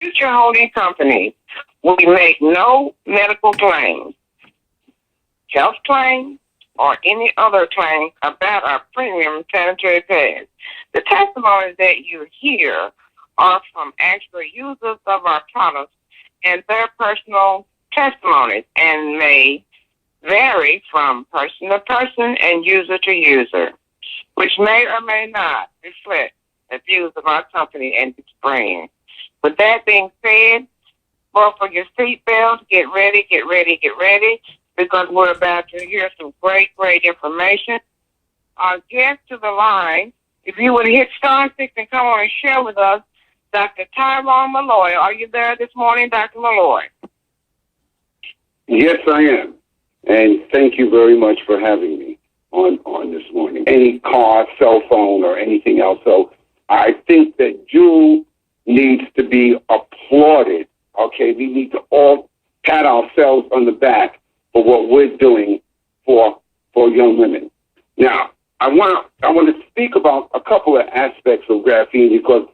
Future holding company. We make no medical claims, health claims, or any other claims about our premium sanitary pads. The testimonies that you hear are from actual users of our products and their personal testimonies and may vary from person to person and user to user, which may or may not reflect the views of our company and its brand. With that being said, buckle your seatbelts, get ready, because we're about to hear some great information. Our guest to the line, if you would hit star 6 and come on and share with us, Dr. Tyrone Malloy. Are you there this morning, Dr. Malloy? Yes, I am. And thank you very much for having me on this morning. Any car, cell phone, or anything else. So I think that Jewel needs to be applauded. Okay, we need to all pat ourselves on the back for what we're doing for young women. Now, I want to speak about a couple of aspects of graphene because,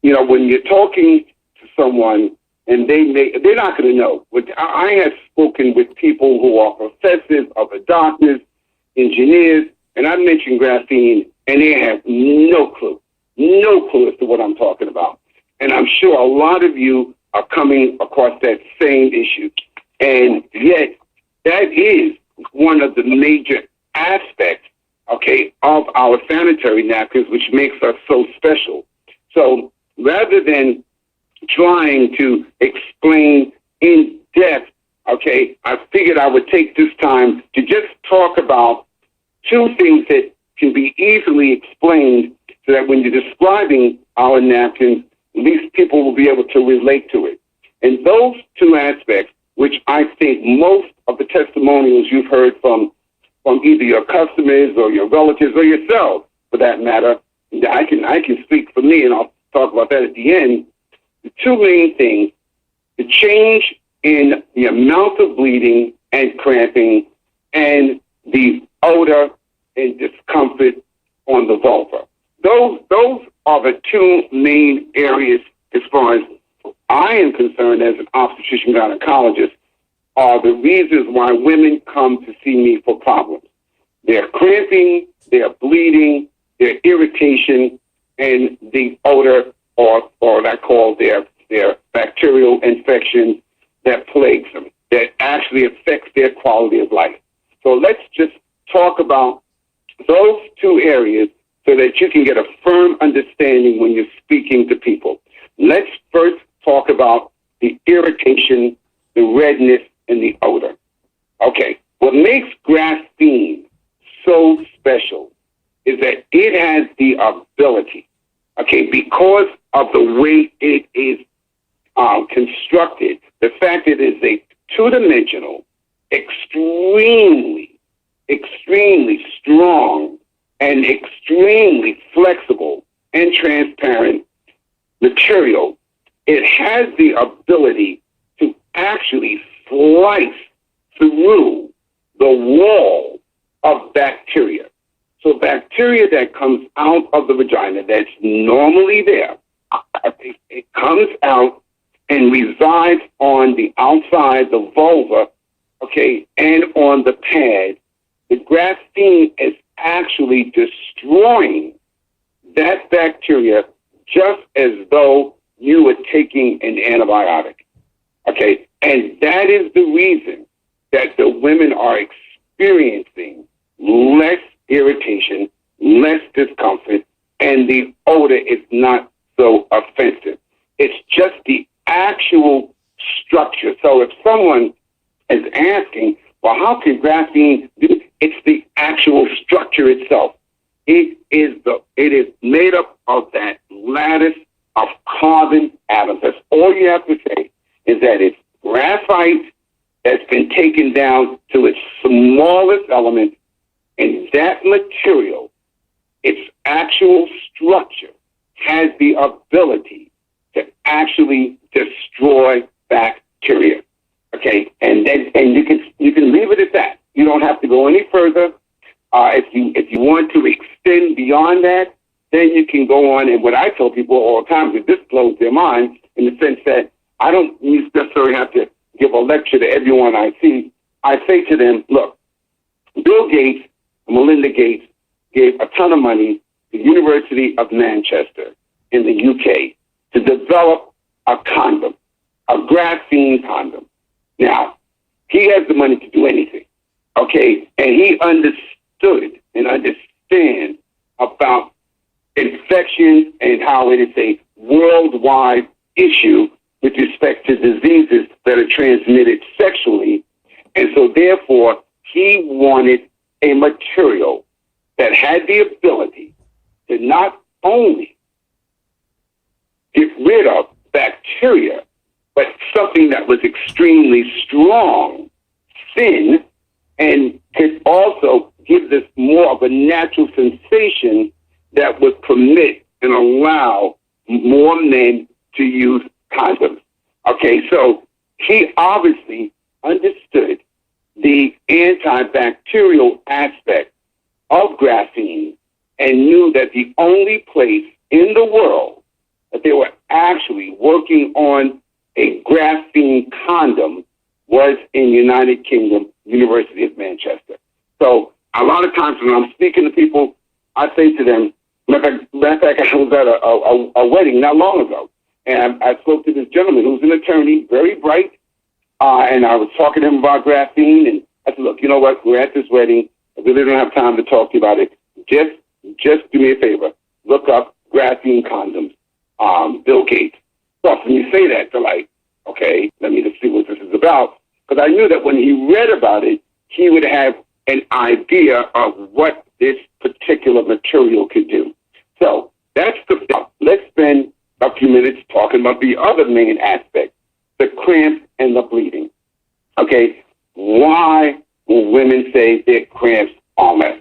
you know, when you're talking to someone and they're not going to know. I have spoken with people who are professors, other doctors, engineers, and I mentioned graphene, and they have no clue as to what I'm talking about. And I'm sure a lot of you are coming across that same issue. And yet, that is one of the major aspects, okay, of our sanitary napkins, which makes us so special. So rather than trying to explain in depth, okay, I figured I would take this time to just talk about two things that can be easily explained so that when you're describing our napkins, at least people will be able to relate to it. And those two aspects, which I think most of the testimonials you've heard from either your customers or your relatives or yourself, for that matter, I can speak for me, and I'll talk about that at the end. The two main things, the change in the amount of bleeding and cramping and the odor and discomfort on the vulva. Those are the two main areas as far as I am concerned as an obstetrician gynecologist are the reasons why women come to see me for problems. Their cramping, their bleeding, their irritation, and the odor or what I call their bacterial infections that plagues them, that actually affects their quality of life. So let's just talk about those two areas so that you can get a firm understanding when you're speaking to people. Let's first talk about the irritation, the redness, and the odor. Okay, what makes graphene so special is that it has the ability, okay, because of the way it is constructed, the fact that it is a two-dimensional, extremely strong, and extremely flexible and transparent material, it has the ability to actually slice through the wall of bacteria. So bacteria that comes out of the vagina that's normally there, it comes out and resides on the outside, the vulva, okay, and on the pad. The graphene is actually destroying that bacteria just as though you were taking an antibiotic, okay? And that is the reason that the women are experiencing less irritation, less discomfort, and the odor is not so offensive. It's just the actual structure. So if someone is asking, well, how can graphene do it? It's the actual structure itself. It is made up of that lattice of carbon atoms. That's all you have to say is that it's graphite that's been taken down to its smallest element, and that material, its actual structure, has the ability to actually destroy bacteria. Okay, and you can leave it at that. You don't have to go any further. If you want to extend beyond that, then you can go on. And what I tell people all the time, because this blows their mind in the sense that necessarily have to give a lecture to everyone I see. I say to them, look, Bill Gates and Melinda Gates gave a ton of money to the University of Manchester in the UK to develop a condom, a graphene condom. Now, he has the money to do anything, okay? And he understood and understands about infections and how it is a worldwide issue with respect to diseases that are transmitted sexually. And so, therefore, he wanted a material that had the ability to not only get rid of bacteria, but something that was extremely strong, thin, and could also give this more of a natural sensation that would permit and allow more men to use condoms. Okay, so he obviously understood the antibacterial aspect of graphene and knew that the only place in the world that they were actually working on a graphene condom was in United Kingdom, University of Manchester. So a lot of times when I'm speaking to people, I say to them, matter of fact, I was at a wedding not long ago, and I spoke to this gentleman who's an attorney, very bright, and I was talking to him about graphene, and I said, look, you know what, we're at this wedding, I really don't have time to talk to you about it. Just do me a favor, look up graphene condoms, Bill Gates. So when you say that, they're like, okay, let me just see what this is about. Because I knew that when he read about it, he would have an idea of what this particular material could do. So that's let's spend a few minutes talking about the other main aspect, the cramp and the bleeding. Okay, why will women say their cramps are less?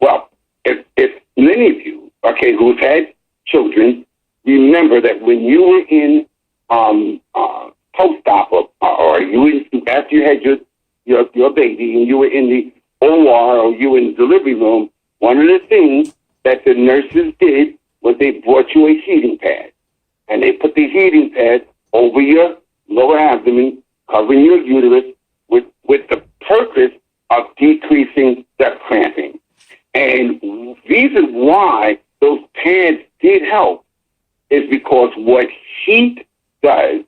Well, if many of you, okay, who've had children, remember that when you were in post-op or you after you had your baby and you were in the OR or you were in the delivery room, one of the things that the nurses did was they brought you a heating pad. And they put the heating pad over your lower abdomen, covering your uterus with the purpose of decreasing the cramping. And the reason why those pads did help is because what heat does,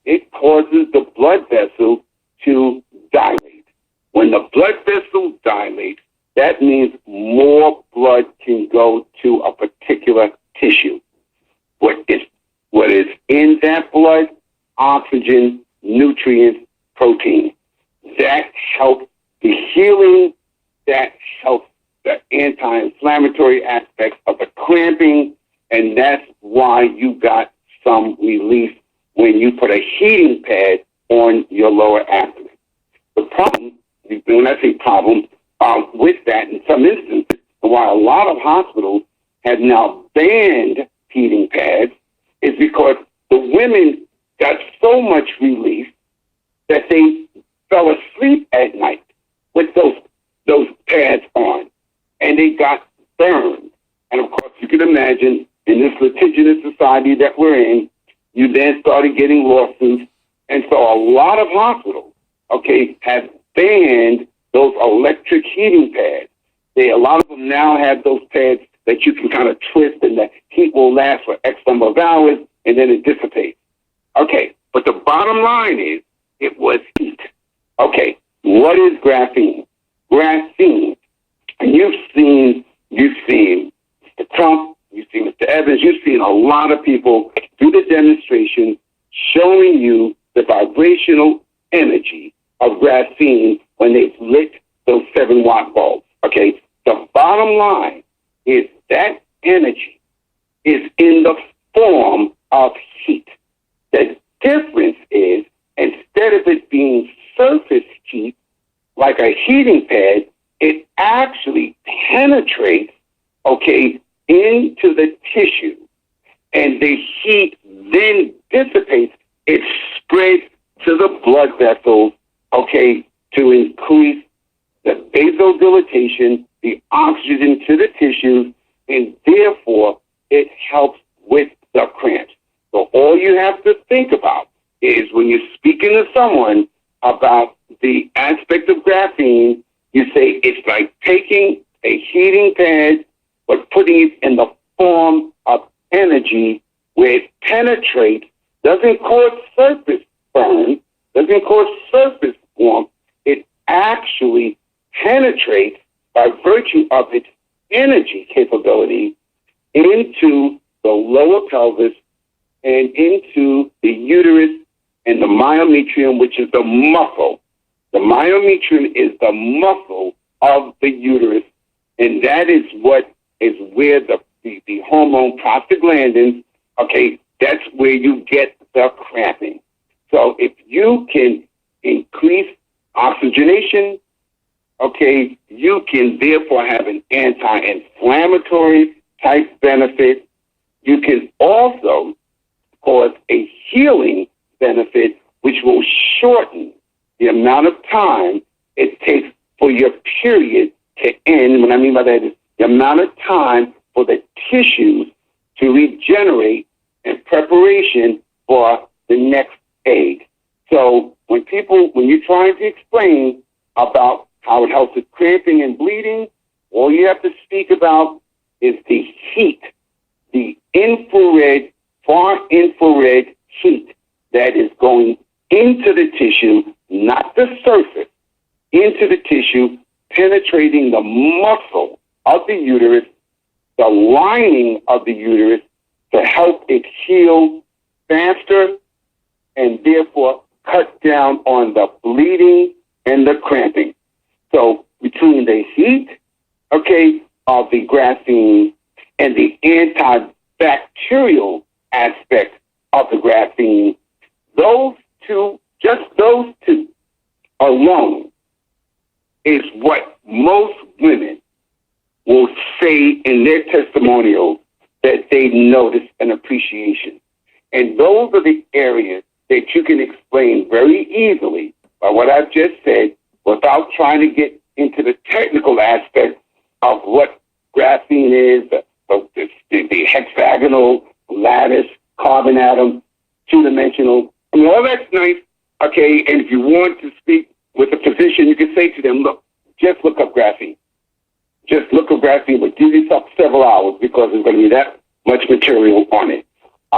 it causes the blood vessel to dilate. When the blood vessel dilates, that means more blood can go to a particular tissue. What is in that blood? Oxygen, nutrients, protein. That helps the healing, that helps the anti-inflammatory aspects of the cramping, and that's why you got some relief when you put a heating pad on your lower abdomen. The problem, when I say problem, with that, in some instances, why a lot of hospitals have now banned heating pads is because the women got so much relief that they fell asleep at night with those pads on, and they got burned. And of course, you can imagine in this litigious society that we're in, you then started getting lawsuits, and so a lot of hospitals, okay, have banned those electric heating pads. A lot of them now have those pads that you can kind of twist, and the heat will last for X number of hours, and then it dissipates. Okay, but the bottom line is it was heat. Okay, what is graphene? Graphene, and you've seen Mr. Crump, you've seen Mr. Evans, you've seen a lot of people do the demonstration showing you the vibrational energy of graphene when they've lit those 7-watt bulbs. Okay, the bottom line is that energy is in the form of heat. The difference is instead of it being surface heat like a heating pad, it actually penetrates, okay, into the tissue, and the heat then dissipates. It spreads to the blood vessels, okay, to increase the vasodilatation, the oxygen to the tissues, and therefore it helps with the cramps. So all you have to think about is when you're speaking to someone about the aspect of graphene, you say it's like taking a heating pad but putting it in the form of energy where it penetrates, doesn't cause surface burn, doesn't cause surface warmth. It actually penetrates by virtue of its energy capability into the lower pelvis and into the uterus and the myometrium, which is the muscle. The myometrium is the muscle of the uterus, and that is what is where the hormone prostaglandins, okay, that's where you get the cramping. So if you can increase oxygenation, okay, you can therefore have an anti-inflammatory type benefit. You can also cause a healing benefit, which will shorten the amount of time it takes for your period to end. What I mean by that is the amount of time for the tissues to regenerate in preparation for the next egg. So when you're trying to explain about how it helps with cramping and bleeding, all you have to speak about is the heat, the infrared, far infrared heat that is going into the tissue, not the surface, into the tissue, penetrating the muscle of the uterus, the lining of the uterus, to help it heal faster and therefore cut down on the bleeding and the cramping. So between the heat, okay, of the graphene and the antibacterial aspect of the graphene, just those two alone is what most women will say in their testimonials that they notice an appreciation. And those are the areas that you can explain very easily by what I've just said without trying to get into the technical aspect of what graphene is, the hexagonal lattice, carbon atom, two-dimensional. I mean, all that's nice, okay, and if you want to speak with a physician, you can say to them, look, just look up graphene. Just look up graphene, but give yourself several hours because there's going to be that much material on it.